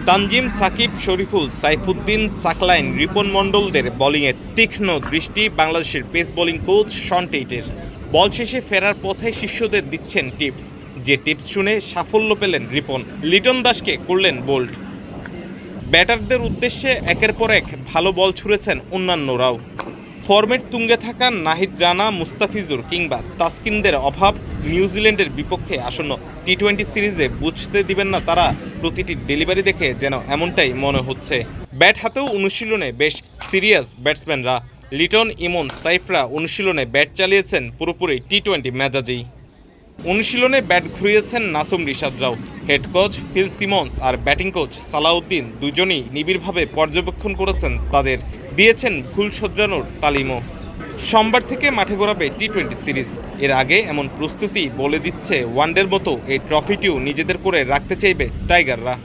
তানজিম, সাকিব, শরীফুল, সাইফুদ্দিন, সাকলাইন, রিপন মণ্ডলদের বোলিংয়ে তীক্ষ্ণ দৃষ্টি বাংলাদেশের পেস বোলিং কোচ শন টেইটের। বল শেষে ফেরার পথে শিষ্যদের দিচ্ছেন টিপস, যে টিপস শুনে সাফল্য পেলেন রিপন। লিটন দাসকে করলেন বোল্ড। ব্যাটারদের উদ্দেশ্যে একের পর এক ভালো বল ছুঁড়েছেন অন্যান্যরাও। ফর্মের তুঙ্গে থাকা নাহিদ রানা, মুস্তাফিজুর কিংবা তাসকিনদের অভাব নিউজিল্যান্ডের বিপক্ষে আসন্ন টি-20 সিরিজে বুঝতে দিবেন না তারা। প্রতিটি ডেলিভারি দেখে যেন এমনটাই মনে হচ্ছে। ব্যাট হাতেও অনুশীলনে বেশ সিরিয়াস ব্যাটসম্যানরা। লিটন, ইমন, সাইফরা অনুশীলনে ব্যাট চালিয়েছেন পুরোপুরি টি-20 মেজাজেই। অনুশীলনে ব্যাট ঘুরিয়েছেন নাসুম রিশাদরাও। হেড কোচ ফিল সিমন্স আর ব্যাটিং কোচ সালাউদ্দিন দুজনই নিবিড়ভাবে পর্যবেক্ষণ করেছেন তাদের, দিয়েছেন ভুল শোধরানোর তালিমও। সোমবার থেকে মাঠে গড়াবে টি-20 সিরিজ। এর আগে এমন প্রস্তুতি বলে দিচ্ছে ওয়ানডের মতো এই ট্রফিটিও নিজেদের করে রাখতে চাইবে টাইগাররা।